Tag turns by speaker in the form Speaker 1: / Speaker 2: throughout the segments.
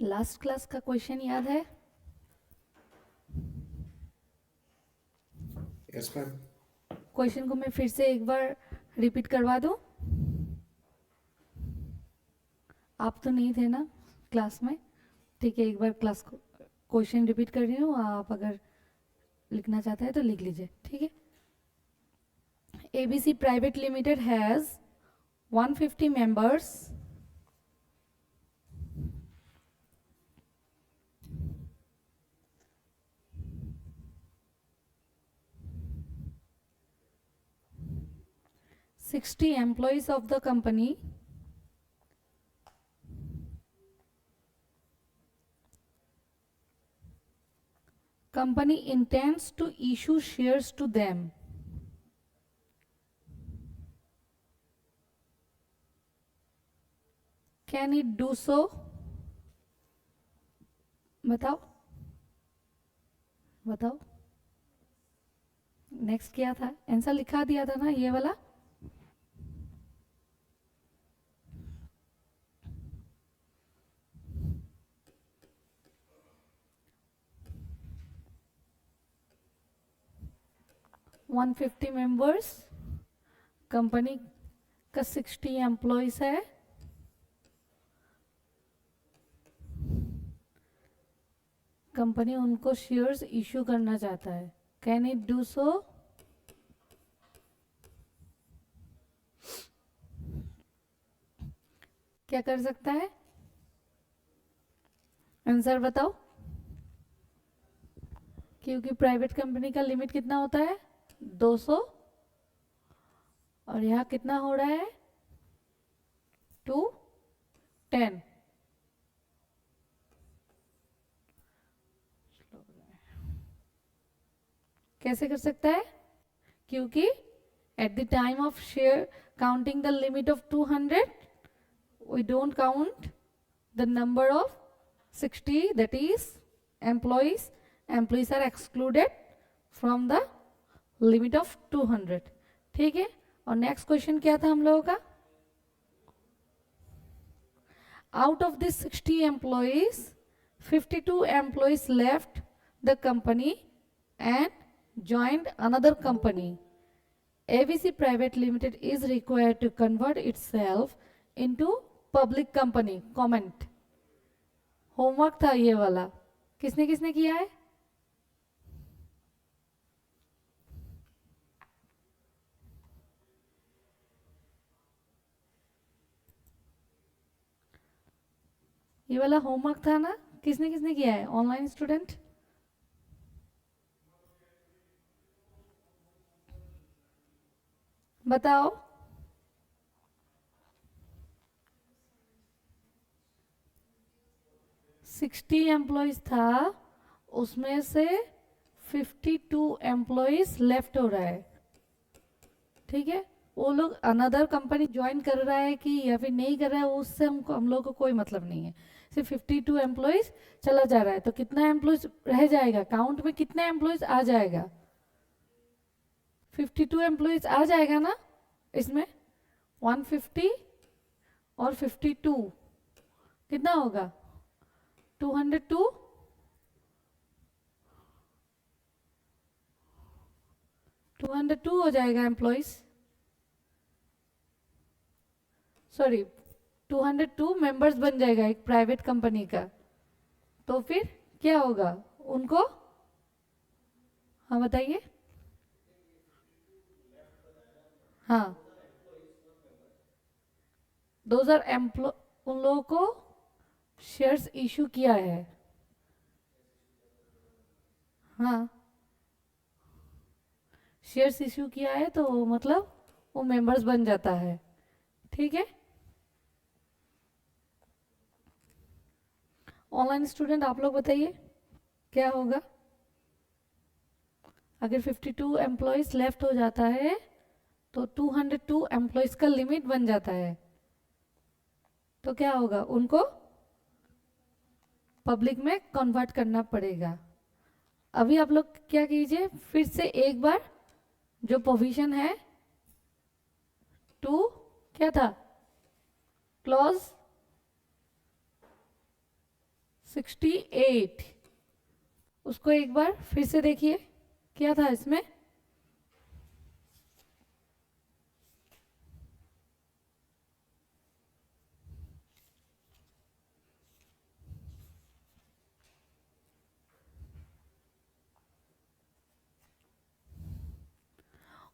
Speaker 1: Last class का question याद है?
Speaker 2: Yes ma'am.
Speaker 1: क्वेश्चन को मैं फिर से एक बार रिपीट करवा दूं? आप तो नहीं थे ना क्लास में? ठीक है, एक बार क्लास को क्वेश्चन रिपीट कर रही हूँ, आप अगर लिखना चाहते हैं तो लिख लीजिए, ठीक है। ABC Private Limited has 150 members. Sixty employees of the company. Company intends to issue shares to them. Can it do so? बताओ बताओ। नेक्स्ट क्या था? आंसर लिखा दिया था ना ये वाला। वन 150 मेंबर्स, कंपनी का 60 एम्प्लॉयज है, कंपनी उनको शेयर्स इशू करना चाहता है। Can it do so? क्या कर सकता है? आंसर बताओ। क्योंकि प्राइवेट कंपनी का लिमिट कितना होता है? 200, और यहाँ कितना हो रहा है? 210। कैसे कर सकता है? क्योंकि at the time of share counting the limit of 200, we don't count the number of 60, that is employees. Employees are excluded from the limit of 200, ठीक है। और नेक्स्ट क्वेश्चन क्या था हम लोगों का? Out of these 60 employees, 52 employees left the company and joined another company. ABC Private Limited is required to convert itself into public company. Comment. Homework था ये वाला, किसने किसने किया है? ये वाला होमवर्क था ना, किसने किसने किया है? ऑनलाइन स्टूडेंट बताओ। 60 एम्प्लॉयज था, उसमें से 52 एम्प्लॉयज लेफ्ट हो रहा है, ठीक है। वो लोग अनदर कंपनी ज्वाइन कर रहा है कि या फिर नहीं कर रहा है, उससे हम लोग को कोई मतलब नहीं है। सिर्फ 52 एम्प्लॉयज चला जा रहा है, तो कितना एम्प्लॉयज रह जाएगा? काउंट में कितना एम्प्लॉयज आ जाएगा? 52 एम्प्लॉयज आ जाएगा ना इसमें। 150 और 52 कितना होगा? 202। 202 हो जाएगा एम्प्लॉयज, सॉरी 202 मेंबर्स बन जाएगा एक प्राइवेट कंपनी का। तो फिर क्या होगा उनको? हाँ बताइए। हाँ, 2000 एम्प्लॉय उन लोगों को शेयर्स इशू किया है। हाँ, शेयर्स इशू किया है तो मतलब वो मेंबर्स बन जाता है, ठीक है। ऑनलाइन स्टूडेंट आप लोग बताइए क्या होगा अगर 52 एम्प्लॉयज लेफ्ट हो जाता है तो 202 एम्प्लॉयज का लिमिट बन जाता है, तो क्या होगा? उनको पब्लिक में कन्वर्ट करना पड़ेगा। अभी आप लोग क्या कीजिए, फिर से एक बार जो प्रोविजन है टू, क्या था? क्लॉज 68। उसको एक बार फिर से देखिए, क्या था इसमें?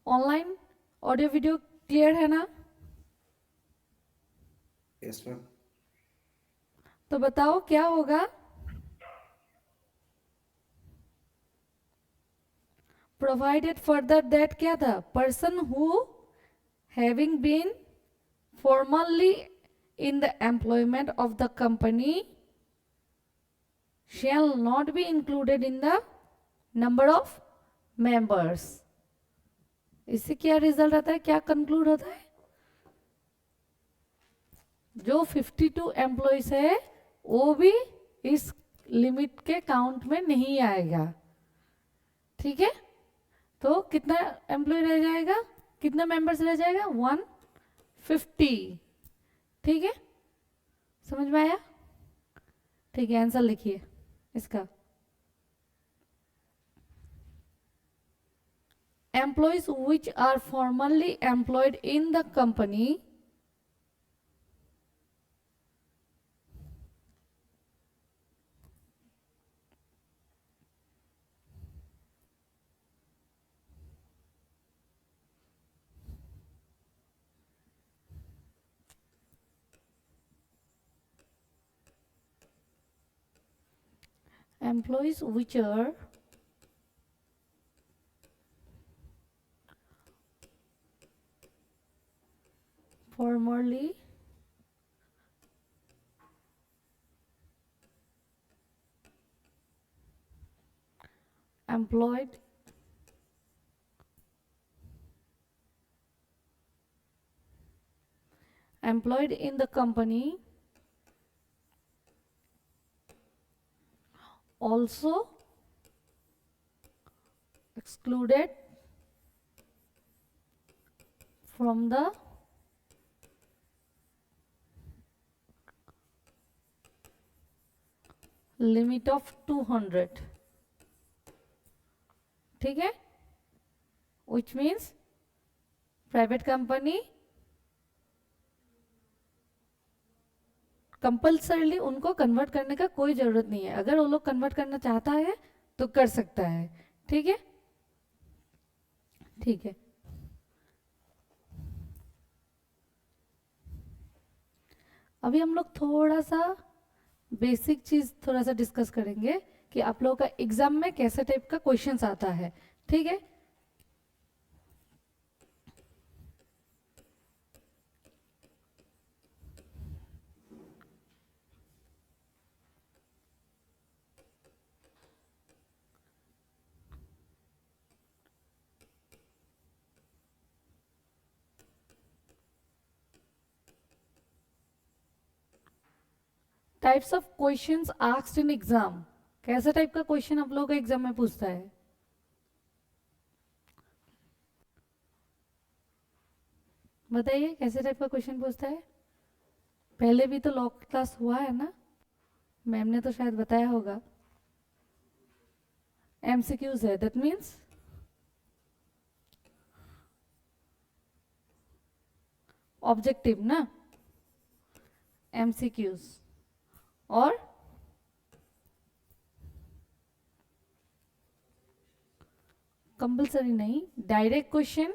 Speaker 1: ऑनलाइन ऑडियो वीडियो क्लियर है ना?
Speaker 2: Yes ma'am.
Speaker 1: तो बताओ क्या होगा? प्रोवाइडेड फर्दर दैट क्या था? Person who having been formerly in the employment of the company shall not be included in the number of members। इससे क्या रिजल्ट आता है, क्या कंक्लूड होता है? जो 52 एम्प्लॉइज है वो भी इस लिमिट के काउंट में नहीं आएगा। ठीक है, तो कितना एम्प्लॉय रह जाएगा, कितना मेंबर्स रह जाएगा? 150। ठीक है, समझ में आया? ठीक है, आंसर लिखिए इसका। Employees which are formally employed in the company employees which are formerly employed in the company also excluded from the limit of 200। ठीक है, which means private company compulsorily उनको कन्वर्ट करने का कोई जरूरत नहीं है, अगर वो लोग कन्वर्ट करना चाहता है तो कर सकता है। ठीक है, ठीक है। अभी हम लोग थोड़ा सा बेसिक चीज थोड़ा सा डिस्कस करेंगे कि आप लोगों का एग्जाम में कैसे टाइप का क्वेश्चंस आता है। ठीक है, types of questions asked in exam. कैसा टाइप का क्वेश्चन आप लोगों का एग्जाम में पूछता है? बताइए कैसे टाइप का क्वेश्चन पूछता है? पहले भी तो लॉ क्लास हुआ है ना, मैम ने तो शायद बताया होगा। एमसीक्यूज है, दैट मीन्स ऑब्जेक्टिव ना, एमसीक्यूज। और कंपल्सरी नहीं, डायरेक्ट क्वेश्चन,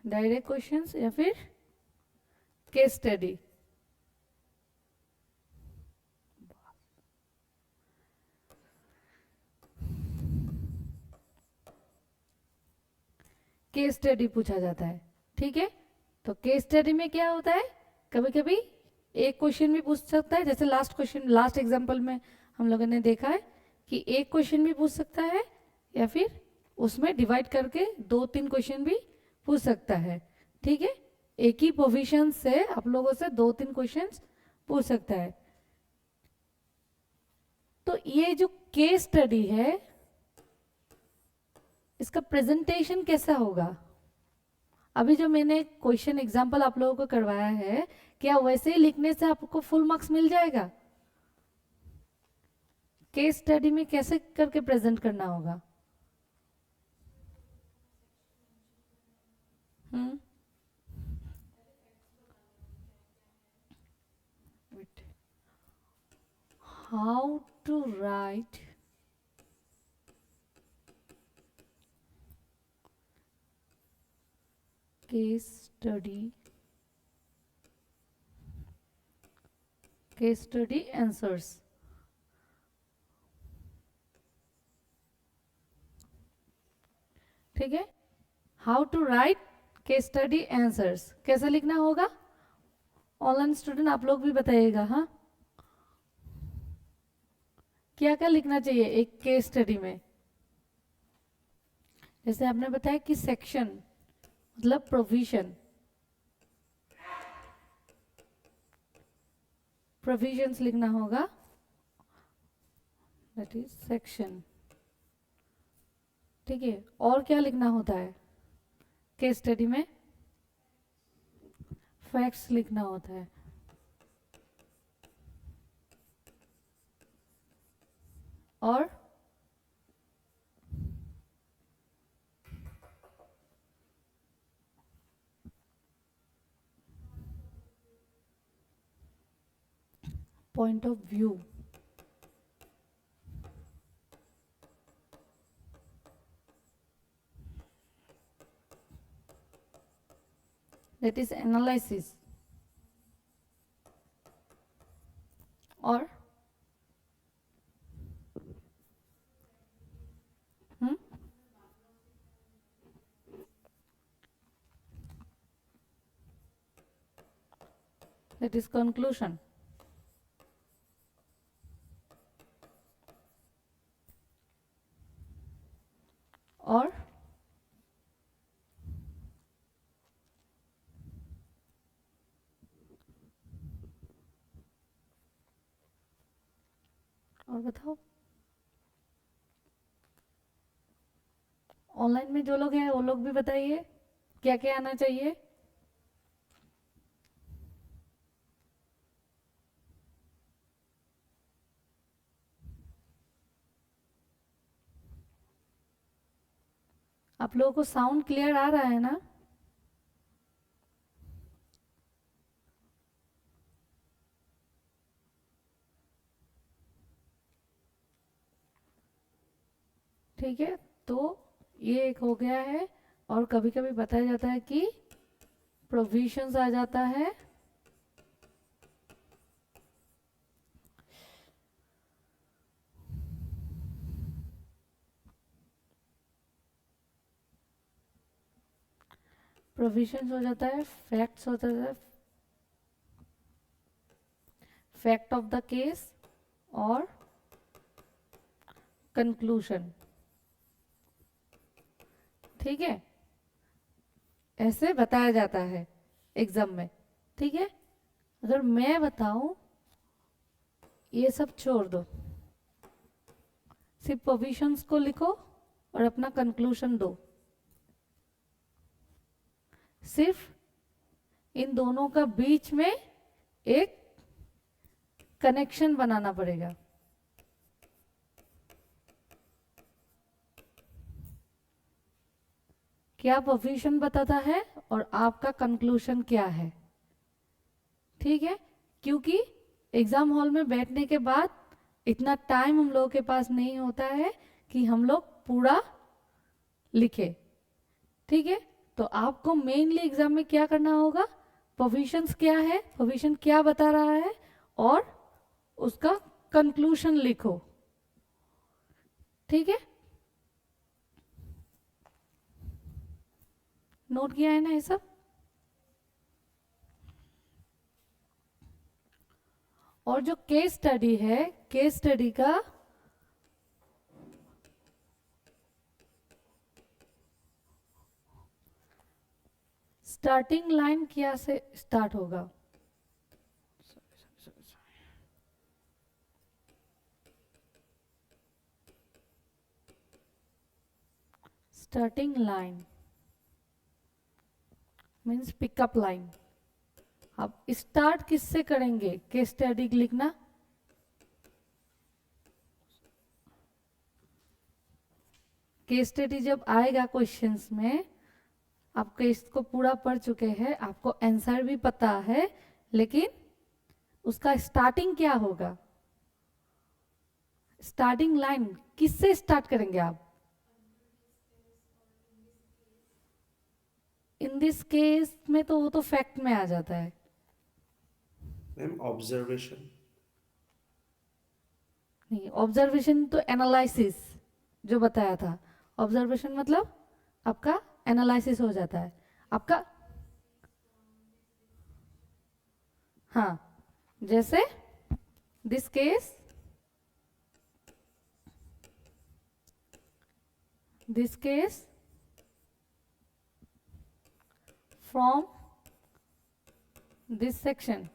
Speaker 1: डायरेक्ट क्वेश्चंस या फिर केस स्टडी। केस स्टडी पूछा जाता है। ठीक है, तो केस स्टडी में क्या होता है, कभी कभी एक क्वेश्चन भी पूछ सकता है, जैसे लास्ट क्वेश्चन, लास्ट एग्जांपल में हम लोगों ने देखा है कि एक क्वेश्चन भी पूछ सकता है या फिर उसमें डिवाइड करके 2-3 क्वेश्चन भी पूछ सकता है। ठीक है, एक ही पोजीशन से आप लोगों से 2-3 क्वेश्चन पूछ सकता है। तो ये जो केस स्टडी है इसका प्रेजेंटेशन कैसा होगा? अभी जो मैंने क्वेश्चन एग्जाम्पल आप लोगों को करवाया है, क्या वैसे ही लिखने से आपको फुल मार्क्स मिल जाएगा? केस स्टडी में कैसे करके प्रेजेंट करना होगा? Hmm, how to write case study answers. ठीक है, how to write case study answers कैसे लिखना होगा? ऑनलाइन स्टूडेंट आप लोग भी बताइएगा। हाँ, क्या क्या लिखना चाहिए एक केस स्टडी में? जैसे आपने बताया कि सेक्शन मतलब प्रोविजन, प्रोविजंस लिखना होगा, दैट इज सेक्शन। ठीक है, और क्या लिखना होता है केस स्टडी में? फैक्ट्स लिखना होता है। और point of view, that is analysis. और दैट इज कंक्लूशन। और बताओ, ऑनलाइन में जो लोग हैं वो लोग भी बताइए क्या क्या आना चाहिए। आप लोगों को साउंड क्लियर आ रहा है ना? ठीक है, तो ये एक हो गया है। और कभी कभी बताया जाता है कि प्रोविजंस आ जाता है, प्रोविजंस हो जाता है, फैक्ट्स हो जाता है, फैक्ट ऑफ द केस और कंक्लूशन। ठीक है, ऐसे बताया जाता है एग्जाम में। ठीक है, अगर मैं बताऊं ये सब छोड़ दो, सिर्फ प्रोविजंस को लिखो और अपना कंक्लूशन दो। सिर्फ इन दोनों का बीच में एक कनेक्शन बनाना पड़ेगा। क्या प्रोविजन बताता है और आपका कंक्लूशन क्या है। ठीक है, क्योंकि एग्जाम हॉल में बैठने के बाद इतना टाइम हम लोगों के पास नहीं होता है कि हम लोग पूरा लिखे। ठीक है, तो आपको मेनली एग्जाम में क्या करना होगा, प्रोविजंस क्या है, प्रोविजन क्या बता रहा है, और उसका कंक्लूशन लिखो। ठीक है, नोट किया है ना ये सब? और जो केस स्टडी है, केस स्टडी का स्टार्टिंग लाइन क्या से स्टार्ट होगा? Starting line means pickup line. अब स्टार्ट किससे करेंगे? केस स्टडी लिखना। केस स्टडी जब आएगा क्वेश्चंस में, आप केस को पूरा पढ़ चुके हैं, आपको आंसर भी पता है, लेकिन उसका स्टार्टिंग क्या होगा? स्टार्टिंग लाइन किससे स्टार्ट करेंगे आप? इन दिस केस में तो वो तो फैक्ट में आ जाता है।
Speaker 2: मैम ऑब्जर्वेशन
Speaker 1: नहीं, ऑब्जर्वेशन तो एनालिसिस जो बताया था। ऑब्जर्वेशन मतलब आपका एनालिसिस हो जाता है आपका। हाँ, जैसे this case, this case from this section,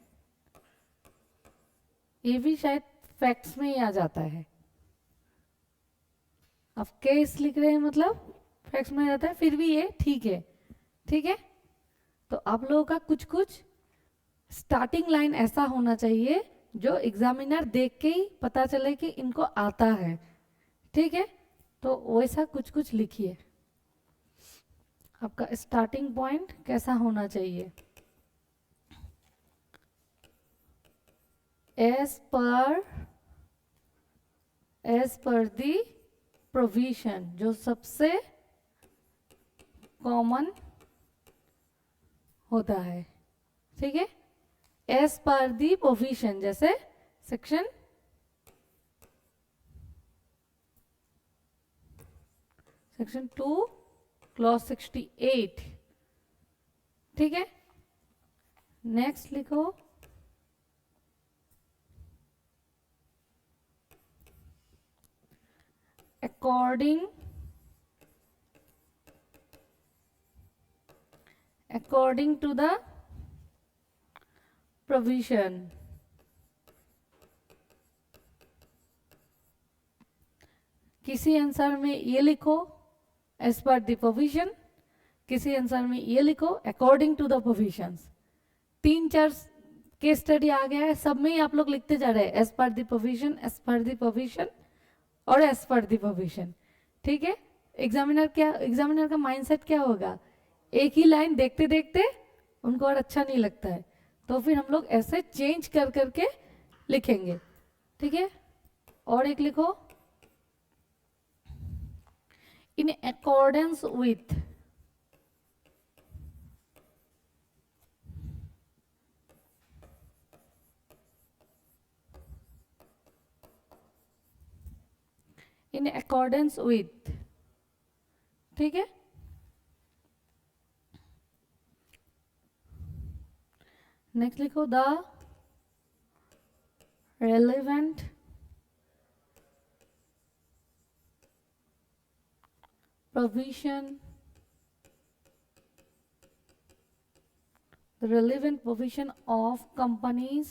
Speaker 1: ये भी शायद फैक्ट्स में ही आ जाता है। अब केस लिख रहे हैं मतलब फैक्ट्स में आ जाता है, फिर भी ये ठीक है। ठीक है, तो आप लोगों का कुछ कुछ स्टार्टिंग लाइन ऐसा होना चाहिए जो एग्जामिनर देख के ही पता चले कि इनको आता है। ठीक है, तो वैसा कुछ कुछ लिखिए। आपका स्टार्टिंग पॉइंट कैसा होना चाहिए? एज पर दी प्रोविजन, जो सबसे कॉमन होता है। ठीक है, एज पर दी प्रोविजन, जैसे सेक्शन सेक्शन 2 क्लॉज 68। ठीक है, नेक्स्ट लिखो according to the provision। किसी आंसर में ये लिखो एज पर द प्रोविजन, किसी आंसर में ये लिखो according to the provisions. 3-4 case study आ गया है, सब में ही आप लोग लिखते जा रहे हैं as per the provision, as per the provision और एज पर द प्रोविजन। ठीक है, एग्जामिनर का माइंडसेट क्या होगा? एक ही लाइन देखते देखते उनको और अच्छा नहीं लगता है, तो फिर हम लोग ऐसे चेंज कर करके लिखेंगे। ठीक है, और एक लिखो इन accordance with, in accordance with. ठीक है, नेक्स्ट लिखो the relevant provision, the relevant provision of Companies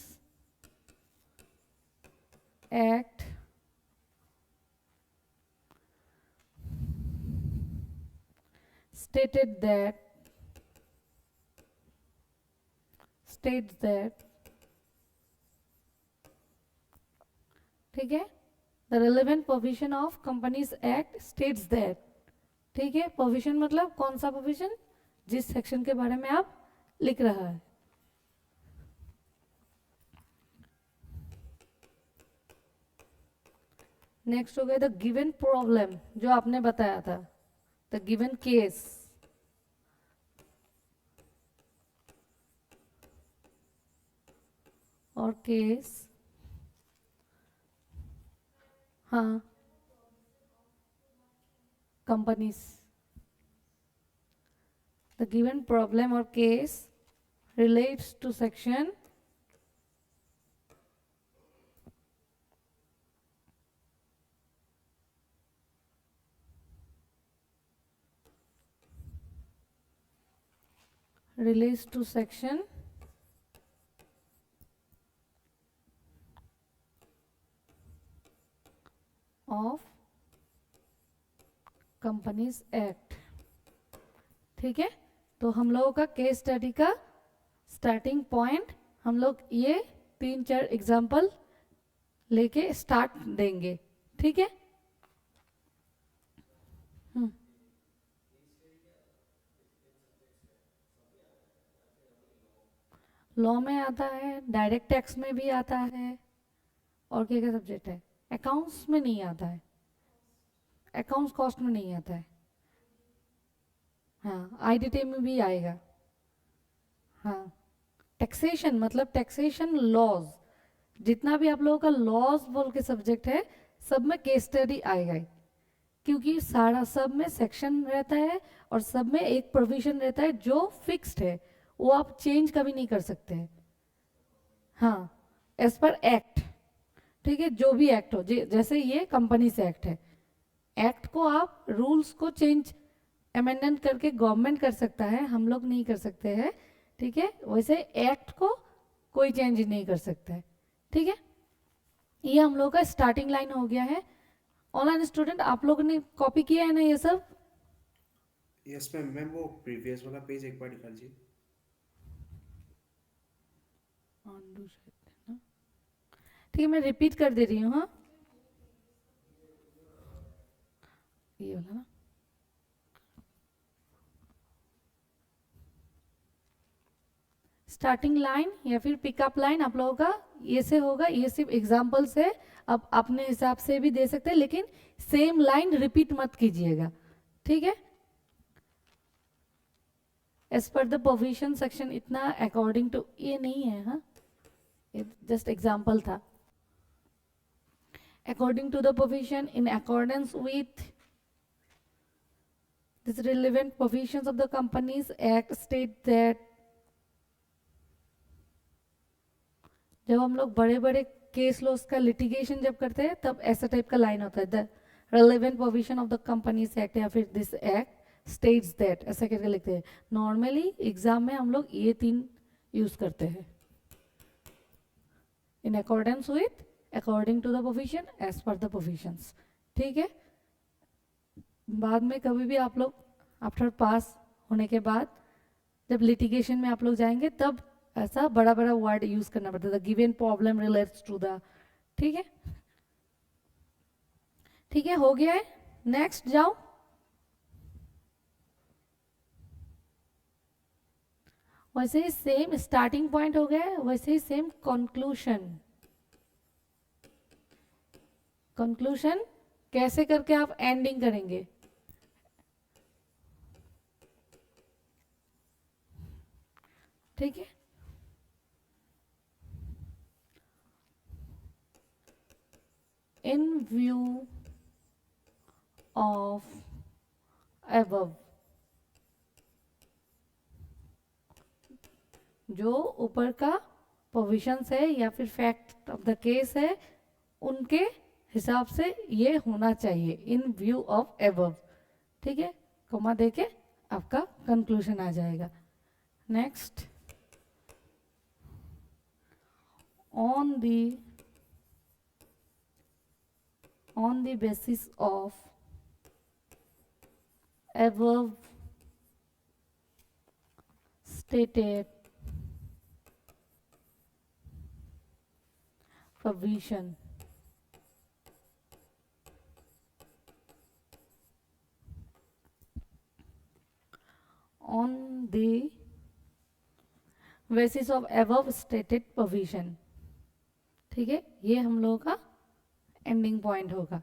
Speaker 1: Act states that, ठीक है, the relevant provision of Companies Act states that। ठीक है, प्रोविजन मतलब कौन सा प्रोविजन? जिस सेक्शन के बारे में आप लिख रहा है। नेक्स्ट हो गया द गिवन प्रॉब्लम, जो आपने बताया था, द गिवन केस। और केस, हाँ, कंपनीज। द गिवन प्रॉब्लम और case relates to section of Companies Act। ठीक है, तो हम लोगों का केस स्टडी का स्टार्टिंग पॉइंट हम लोग ये 3-4 एग्जाम्पल लेके स्टार्ट देंगे, ठीक है। लॉ में आता है, डायरेक्ट टैक्स में भी आता है, और क्या क्या सब्जेक्ट है, अकाउंट्स में नहीं आता है, अकाउंट्स कॉस्ट में नहीं आता है, हाँ आईडीटी में भी आएगा, हाँ टैक्सेशन मतलब टैक्सेशन लॉज, जितना भी आप लोगों का लॉज बोल के सब्जेक्ट है सब में केस स्टडी आएगा ही। क्योंकि सारा सब में सेक्शन रहता है और सब में एक प्रोविजन रहता है जो फिक्स्ड है, वो आप चेंज कभी नहीं कर सकते हैं, हाँ एज पर एक्ट, ठीक है, जो भी एक्ट हो, जैसे ये कंपनी से एक्ट है, एक्ट को आप रूल्स को चेंज अमेंडमेंट करके गवर्नमेंट कर सकता है, हम लोग नहीं कर सकते हैं, ठीक है। वैसे एक्ट को कोई चेंज नहीं कर सकता है, ठीक है। ये हम लोग का स्टार्टिंग लाइन हो गया है। ऑनलाइन स्टूडेंट आप लोगों ने कॉपी किया है ना ये सब?
Speaker 2: Yes ma'am. मैम वो प्रीवियस वाला पेज एक बार निकाल जी।
Speaker 1: ठीक है, मैं रिपीट कर दे रही हूँ, हाँ ये वाला ना, स्टार्टिंग लाइन या फिर पिकअप लाइन आप लोगों का ये से होगा, ये सिर्फ एग्जाम्पल्स है, अब अपने हिसाब से भी दे सकते हैं, लेकिन सेम लाइन रिपीट मत कीजिएगा, ठीक है। As per the provision section, इतना अकॉर्डिंग टू ये नहीं है, हाँ ये जस्ट एग्जाम्पल था। According to the provision, in accordance with this relevant provisions of the Companies Act state that, जब हम लोग बड़े बड़े केस लॉस का लिटिगेशन जब करते हैं तब ऐसा टाइप का लाइन होता है, the relevant provision of the Companies act या फिर दिस एक्ट स्टेट्स दैट, ऐसा करके लिखते हैं। नॉर्मली एग्जाम में हम लोग ये 3 यूज करते हैं, in accordance with, according to the provision, as per the provisions, ठीक है। बाद में कभी भी आप लोग आफ्टर पास होने के बाद जब लिटिगेशन में आप लोग जाएंगे तब ऐसा बड़ा बड़ा वर्ड यूज करना पड़ता है, given problem relates to the, ठीक है। ठीक है, हो गया है, नेक्स्ट जाओ। वैसे ही सेम स्टार्टिंग पॉइंट हो गया है, वैसे ही सेम कंक्लूशन। कंक्लूशन कैसे करके आप एंडिंग करेंगे, ठीक है। In view of above, जो ऊपर का प्रोविजंस है या फिर फैक्ट ऑफ द केस है उनके हिसाब से ये होना चाहिए, इन व्यू ऑफ एबव, ठीक है। कोमा देके आपका कंक्लूजन आ जाएगा। Next, on the basis of above stated provision, on the basis of above stated provision, ठीक है, ये हम लोगों का एंडिंग पॉइंट होगा।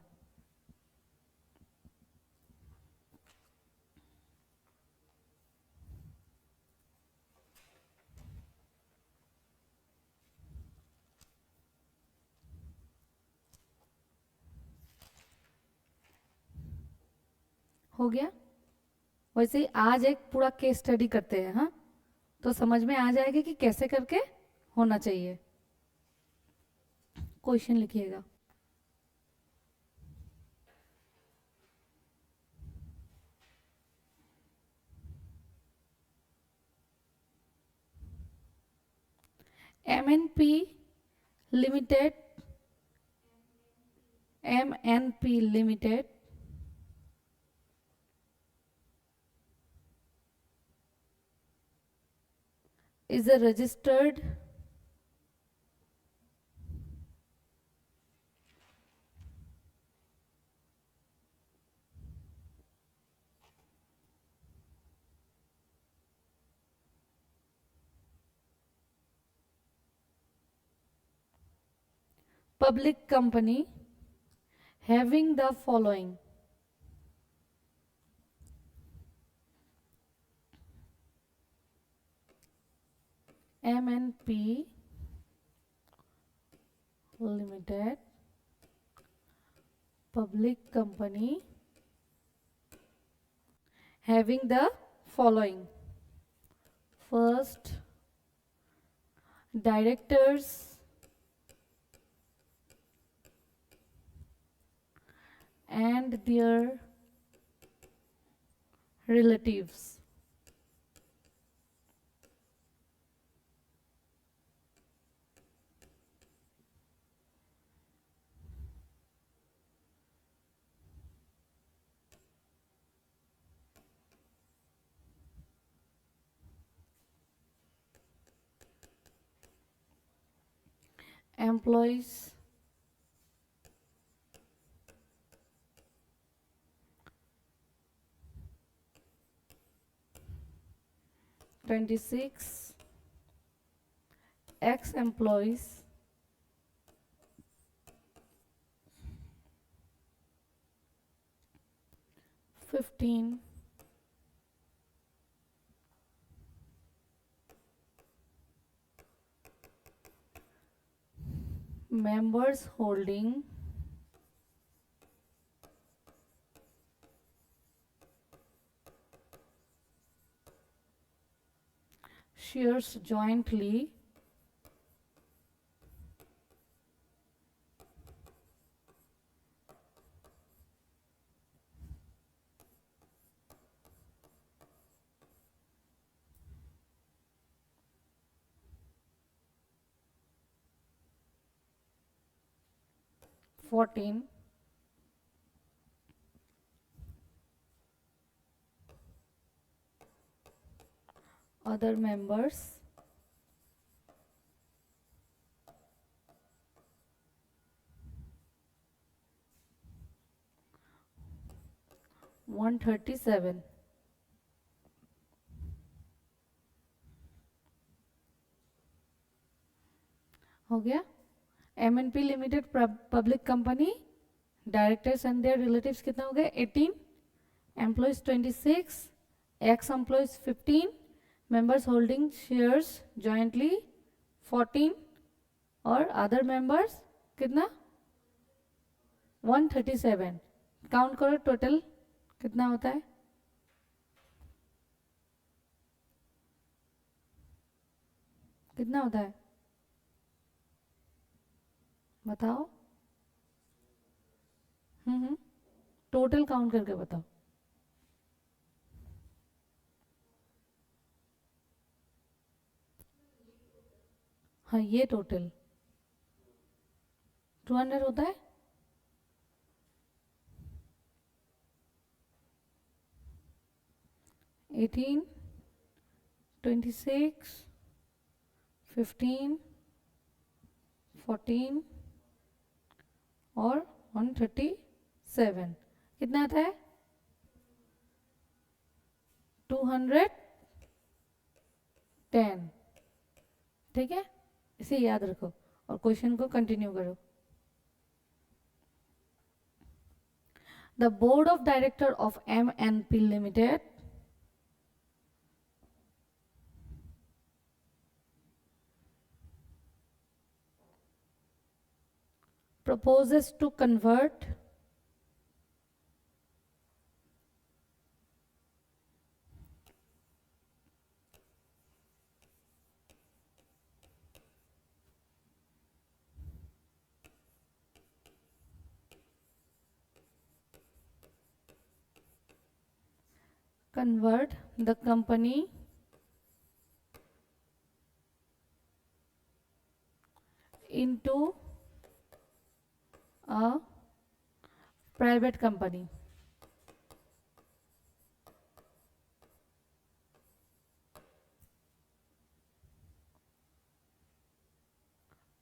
Speaker 1: हो गया। वैसे ही आज एक पूरा केस स्टडी करते हैं, हाँ तो समझ में आ जाएगा कि कैसे करके होना चाहिए। क्वेश्चन लिखिएगा। MNP Limited, MNP Limited is a registered public company having the following: MNP Limited, public company having the following: first, directors and their relatives. Employees, $26, ex-employees, $15, members holding shares jointly $14, other members $137. हो गया? MNP limited public company, directors and their relatives कितना हो गए? 18, employees 26, ex employees 15, members holding shares jointly 14 और other members कितना? 137. Count करो total कितना होता है? कितना होता है बताओ. टोटल काउंट करके बताओ. हाँ ये टोटल 200 होता है. एटीन, 26, 15, 14 और 137 कितना आता है? 210. ठीक है, इसे याद रखो और क्वेश्चन को कंटिन्यू करो. The board of director of MNP limited proposes to convert the company into a private company.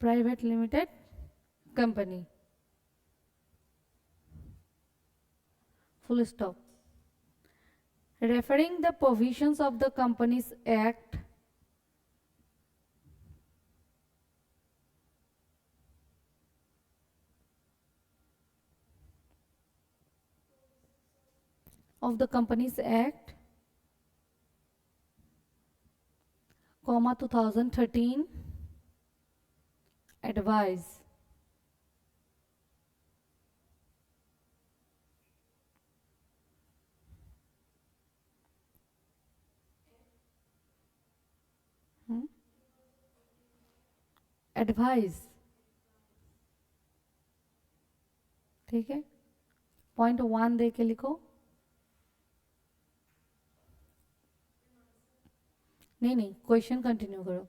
Speaker 1: private limited company. Full stop. Referring the provisions of the Companies Act of the Companies Act, comma 2013, advise advice, ठीक है, point 1 दे के लिखो। नहीं नहीं, question continue करो।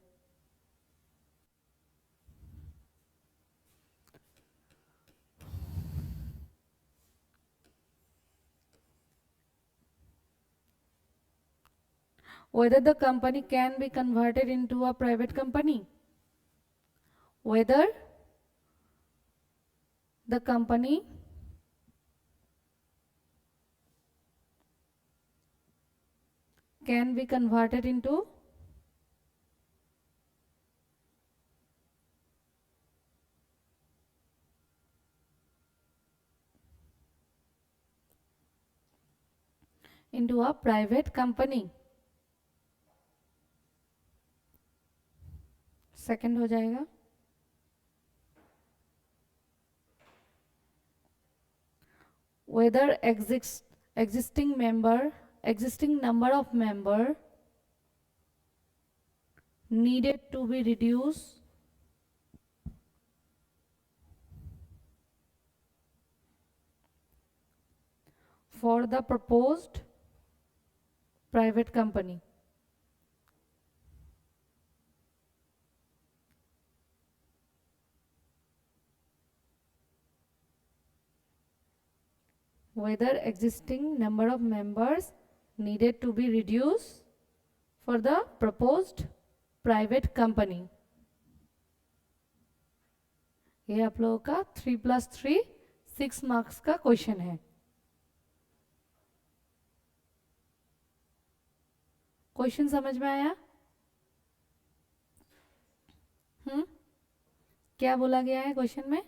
Speaker 1: Whether the company can be converted into a private company. Whether the company can be converted into a private company. Second हो जाएगा। Whether existing number of member needed to be reduced for the proposed private company. Whether existing number of members needed to be reduced for the proposed private company. ये आप लोगों का 3+3 6 marks का question है। Question समझ में आया? क्या बोला गया है क्वेश्चन में?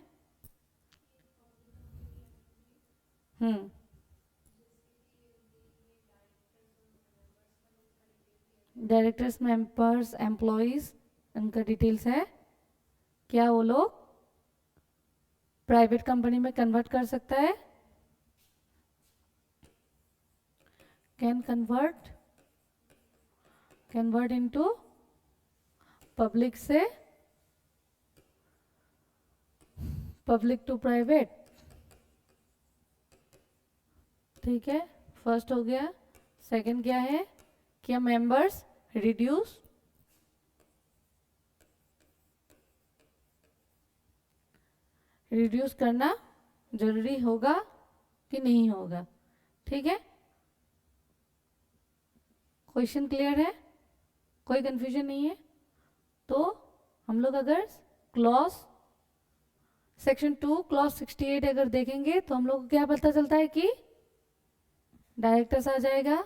Speaker 1: डायरेक्टर्स, मेंबर्स, एम्प्लॉइज, उनका डिटेल्स है। क्या वो लोग प्राइवेट कंपनी में कन्वर्ट कर सकता है? कैन कन्वर्ट इनटू पब्लिक से पब्लिक टू प्राइवेट। ठीक है, फर्स्ट हो गया। सेकंड क्या है? क्या मेंबर्स रिड्यूस करना जरूरी होगा कि नहीं होगा? ठीक है, क्वेश्चन क्लियर है? कोई कंफ्यूजन नहीं है? तो हम लोग अगर क्लॉज सेक्शन 2 क्लॉज 68 अगर देखेंगे तो हम लोग को क्या पता चलता है कि डायरेक्टर्स आ जाएगा,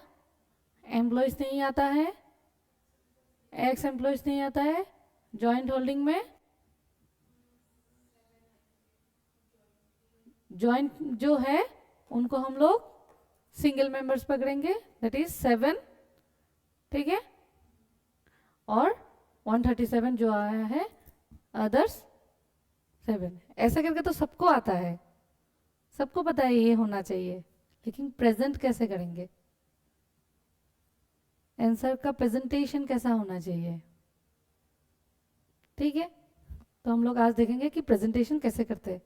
Speaker 1: एम्प्लॉयज नहीं आता है, एक्स एम्प्लॉयज नहीं आता है, जॉइंट होल्डिंग में जॉइंट जो है उनको हम लोग सिंगल मेंबर्स पकड़ेंगे, दैट इज 7। ठीक है, और 137 जो आया है अदर्स 7। ऐसे करके तो सबको आता है, सबको पता है ये होना चाहिए, लेकिन प्रेजेंट कैसे करेंगे? आंसर का प्रेजेंटेशन कैसा होना चाहिए? ठीक है, तो हम लोग आज देखेंगे कि प्रेजेंटेशन कैसे करते हैं।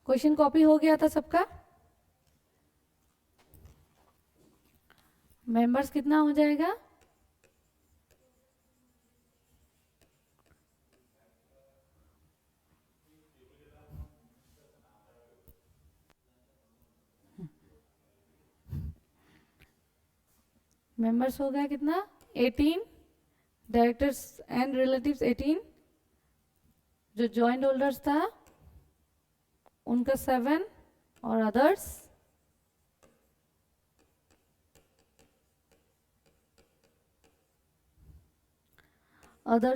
Speaker 1: क्वेश्चन कॉपी हो गया था सबका? मेंबर्स कितना हो जाएगा? मेंबर्स हो गया कितना? 18 डायरेक्टर्स एंड रिलेटिव्स 18, जो जॉइंट होल्डर्स था उनका 7 और अदर्स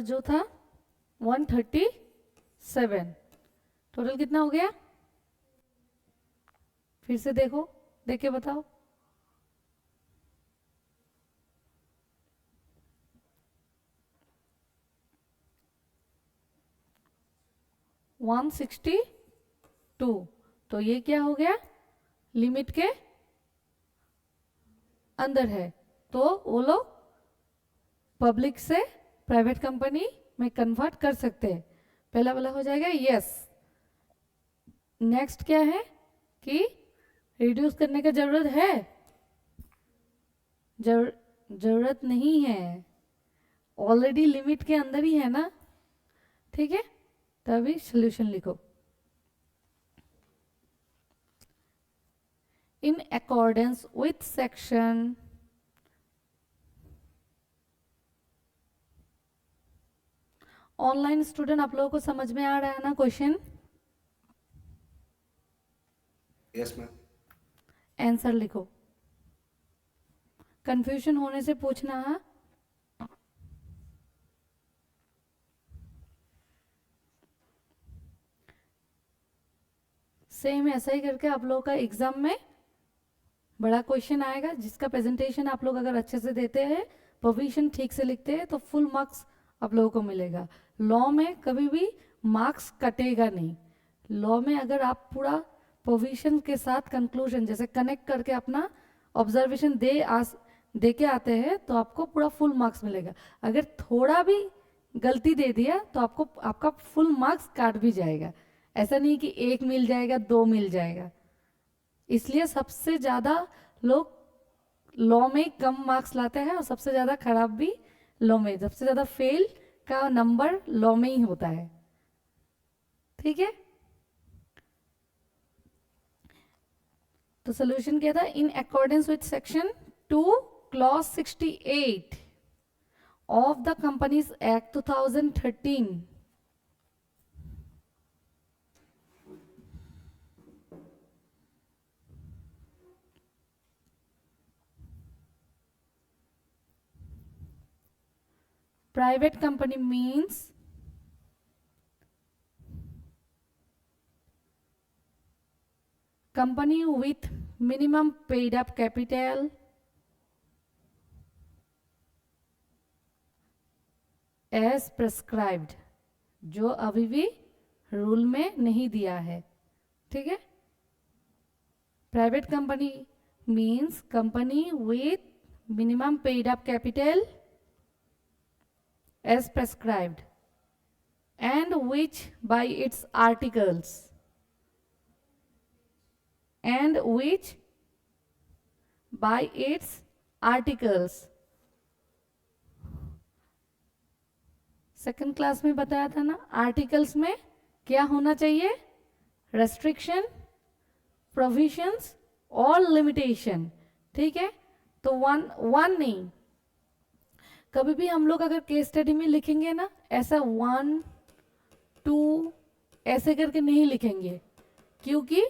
Speaker 1: जो था 137। टोटल कितना हो गया? फिर से देखो, देख के बताओ। 162। तो ये क्या हो गया? लिमिट के अंदर है, तो वो लोग पब्लिक से प्राइवेट कंपनी में कन्वर्ट कर सकते हैं। पहला वाला हो जाएगा यस। नेक्स्ट क्या है कि रिड्यूस करने का जरूरत है? जरूरत नहीं है, ऑलरेडी लिमिट के अंदर ही है ना। ठीक है, तभी सोल्यूशन लिखो। इन accordance with section online student, आप लोगों को समझ में आ रहा है ना क्वेश्चन?
Speaker 2: Yes ma'am.
Speaker 1: आंसर लिखो, कंफ्यूजन होने से पूछना है। सेम ऐसा ही करके आप लोगों का एग्जाम में बड़ा क्वेश्चन आएगा, जिसका प्रेजेंटेशन आप लोग अगर अच्छे से देते हैं, प्रोविजन ठीक से लिखते हैं, तो फुल मार्क्स आप लोगों को मिलेगा। लॉ में कभी भी मार्क्स कटेगा नहीं। लॉ में अगर आप पूरा प्रोविजन के साथ कंक्लूजन जैसे कनेक्ट करके अपना ऑब्जर्वेशन दे के आते हैं, तो आपको पूरा फुल मार्क्स मिलेगा। अगर थोड़ा भी गलती दे दिया तो आपको आपका फुल मार्क्स काट भी जाएगा। ऐसा नहीं कि 1 मिल जाएगा, 2 मिल जाएगा। इसलिए सबसे ज़्यादा लोग लॉ में कम मार्क्स लाते हैं, और सबसे ज़्यादा खराब भी लॉ में, सबसे ज़्यादा फेल का नंबर लॉ में ही होता है। ठीक है, तो सोल्यूशन क्या था? इन accordance with section 2 clause 68 of the Companies act 2013, private company means company with minimum paid up capital as prescribed, जो अभी भी रूल में नहीं दिया है। ठीक है, private company means company with minimum paid up capital as prescribed and which by its articles second class में बताया था ना, आर्टिकल्स में क्या होना चाहिए? रेस्ट्रिक्शन, प्रोविजंस और लिमिटेशन। ठीक है, तो वन नहीं, कभी भी हम लोग अगर केस स्टडी में लिखेंगे ना, ऐसा 1 2 ऐसे करके नहीं लिखेंगे, क्योंकि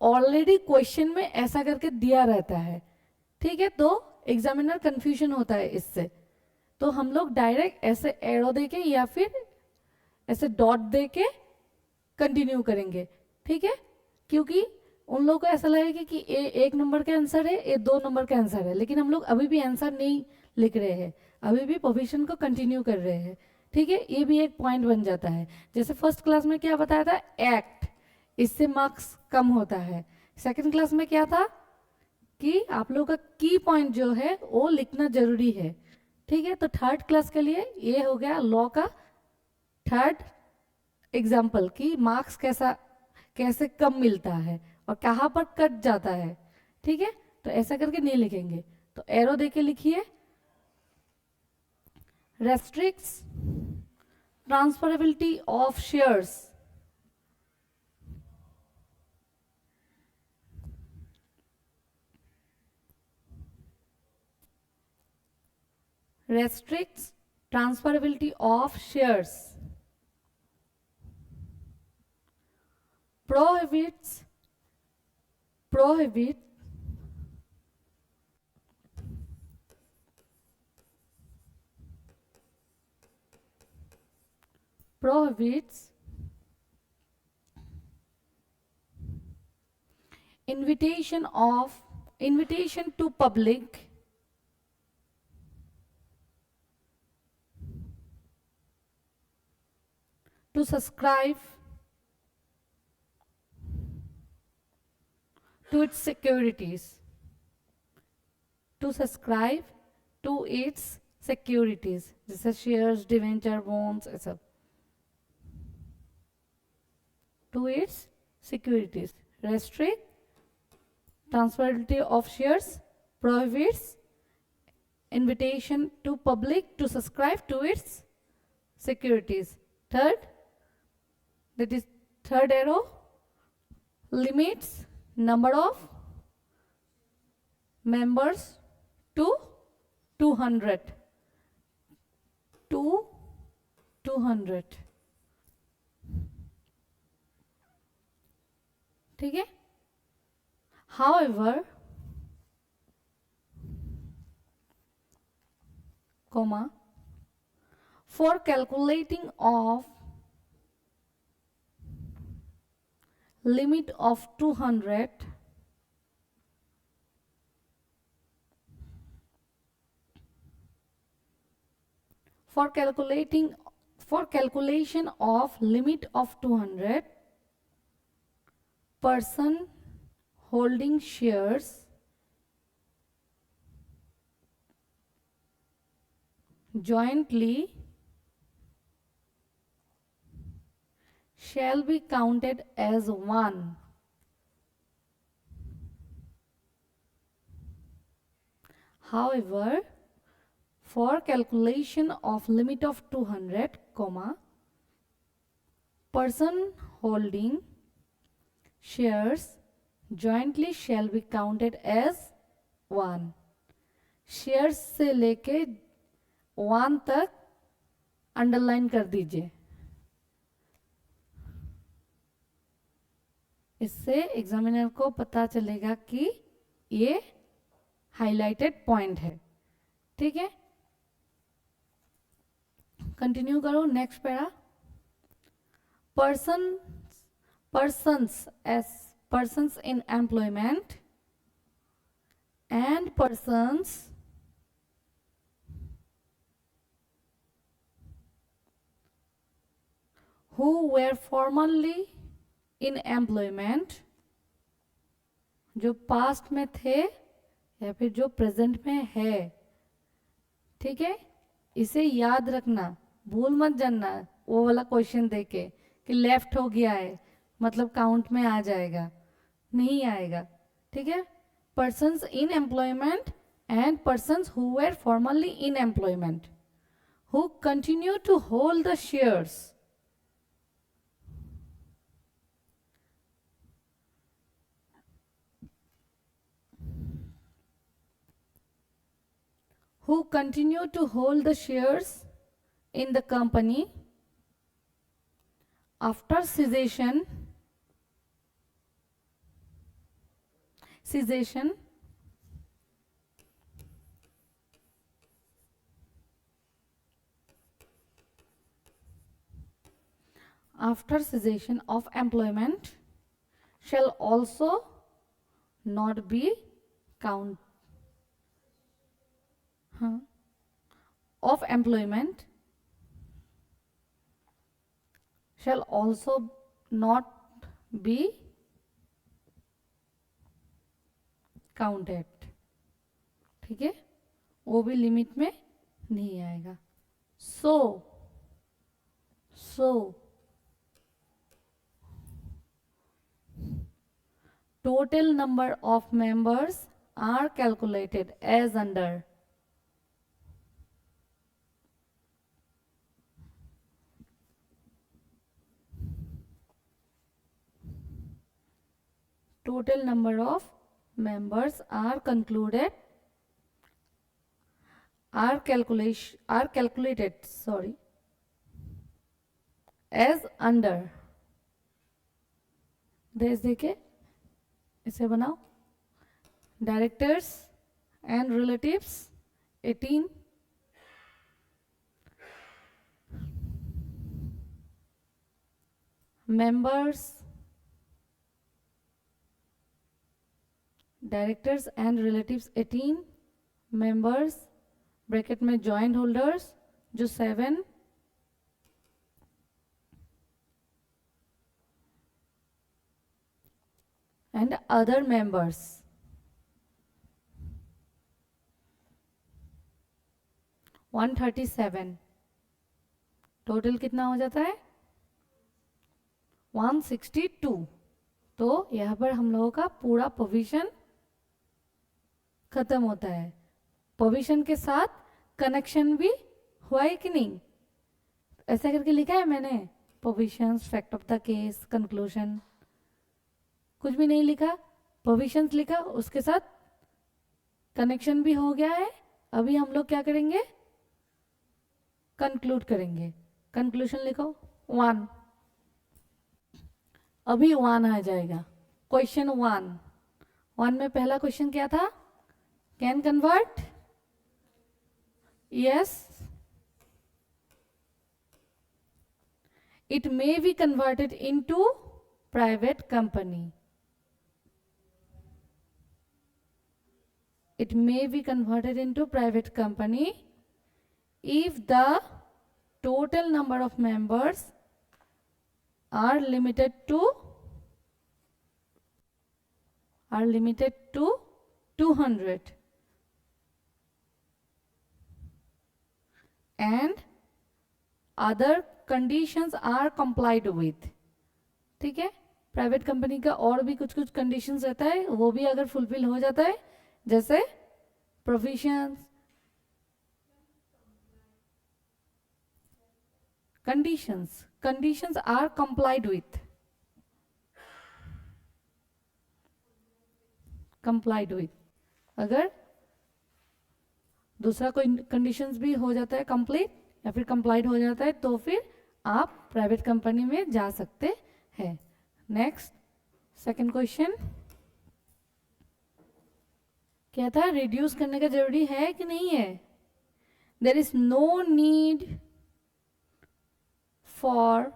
Speaker 1: ऑलरेडी क्वेश्चन में ऐसा करके दिया रहता है। ठीक है, तो एग्जामिनर कंफ्यूजन होता है इससे। तो हम लोग डायरेक्ट ऐसे एरो देके या फिर ऐसे डॉट देके कंटिन्यू करेंगे। ठीक है, क्योंकि उन लोगों को ऐसा लगेगा कि ए 1 नंबर का आंसर है, ए 2 नंबर का आंसर है, लेकिन हम लोग अभी भी आंसर नहीं लिख रहे हैं, अभी भी प्रोविजन को कंटिन्यू कर रहे हैं। ठीक है, ये भी एक पॉइंट बन जाता है। जैसे फर्स्ट क्लास में क्या बताया था? एक्ट, इससे मार्क्स कम होता है। सेकंड क्लास में क्या था कि आप लोगों का की पॉइंट जो है वो लिखना जरूरी है। ठीक है, तो थर्ड क्लास के लिए ये हो गया लॉ का थर्ड एग्जाम्पल कि मार्क्स कैसे कम मिलता है और कहाँ पर कट जाता है। ठीक है, तो ऐसा करके नहीं लिखेंगे, तो एरो देके लिखिए। Restricts transferability of shares, restricts transferability of shares prohibits prohibit prohibits invitation to public to subscribe to its securities to subscribe to its securities जैसे shares debenture bonds ये सब to its securities restrict transferability of shares prohibits invitation to public to subscribe to its securities. Third, that is third arrow, limits number of members to 200 to 200. ठीक है. However, comma, for calculating of limit of 200 for calculation of limit of 200 person holding shares jointly shall be counted as one. However, for calculation of limit of 200, comma, person holding shares jointly shall be counted as one. Shares से लेके 1 तक underline कर दीजिए. इससे examiner को पता चलेगा कि ये हाईलाइटेड पॉइंट है. ठीक है, कंटिन्यू करो. Next para. persons in employment and persons who were formerly in employment, जो पास्ट में थे या फिर जो प्रेजेंट में है. ठीक है, इसे याद रखना, भूल मत जानना वो वाला क्वेश्चन देके कि लेफ्ट हो गया है मतलब काउंट में आ जाएगा, नहीं आएगा. ठीक है, persons in employment and persons who were formerly in employment who continue to hold the shares in the company after cessation of employment shall also not be count of employment shall also not be counted. ठीक है, वो भी limit में नहीं आएगा. so total number of members are calculated as under. Total number of members are concluded are calculated as under, देश देके इसे बनाओ, directors and relatives 18, members, directors and relatives 18, members bracket में जॉइंट होल्डर्स जो 7, and other members 137, total कितना हो जाता है 162। तो यहाँ पर हम लोगों का पूरा प्रोविजन खत्म होता है। प्रोविजन के साथ कनेक्शन भी हुआ है कि नहीं, ऐसा करके लिखा है मैंने, provisions, fact of the case, conclusion, कुछ भी नहीं लिखा, प्रोविजंस लिखा, उसके साथ कनेक्शन भी हो गया है। अभी हम लोग क्या करेंगे, कंक्लूड करेंगे। कंक्लूजन लिखो 1, अभी 1 आ जाएगा। क्वेश्चन 1 में पहला क्वेश्चन क्या था, can convert, yes, it may be converted into private company, it may be converted into private company if the total number of members are limited to 200 and other conditions are complied with। ठीक है, private company का और भी कुछ कुछ conditions रहता है, वो भी अगर फुलफिल हो जाता है, जैसे provisions, conditions are complied with, अगर दूसरा कोई कंडीशंस भी हो जाता है कंप्लीट या फिर कंप्लाइड हो जाता है, तो फिर आप प्राइवेट कंपनी में जा सकते हैं। नेक्स्ट, सेकंड क्वेश्चन क्या था, रिड्यूस करने का जरूरी है कि नहीं है। There is no need for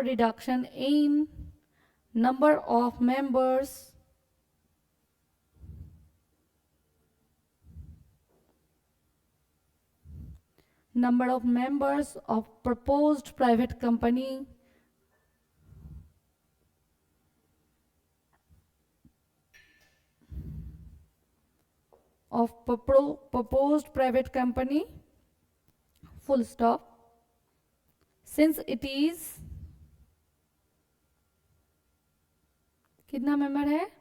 Speaker 1: reduction in number of members of proposed private company full stop, since it is कितना मेंबर है,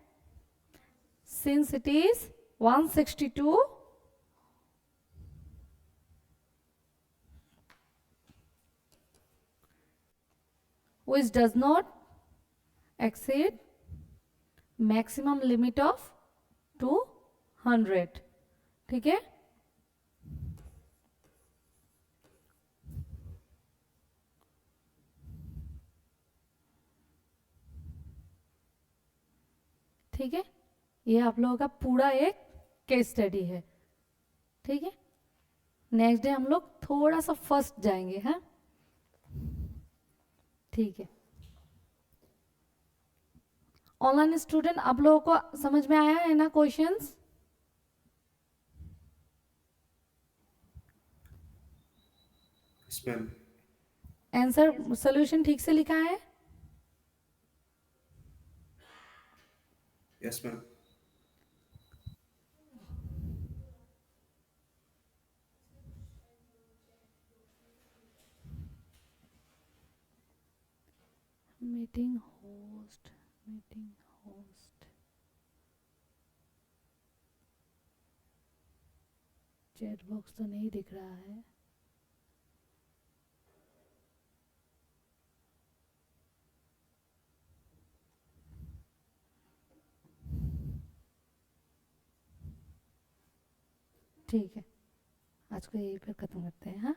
Speaker 1: since it is 162 which does not exceed maximum limit of 200। ठीक है, ठीक है, ये आप लोगों का पूरा एक केस स्टडी है। ठीक है, नेक्स्ट डे हम लोग थोड़ा सा फर्स्ट जाएंगे। हाँ, ठीक है। ऑनलाइन स्टूडेंट, आप लोगों को समझ में आया है ना questions?
Speaker 2: Yes ma'am.
Speaker 1: Answer solution ठीक से लिखा है?
Speaker 2: Yes ma'am.
Speaker 1: Meeting host chat box तो नहीं दिख रहा है। ठीक है, आज को यही पर ख़त्म करते हैं, हाँ।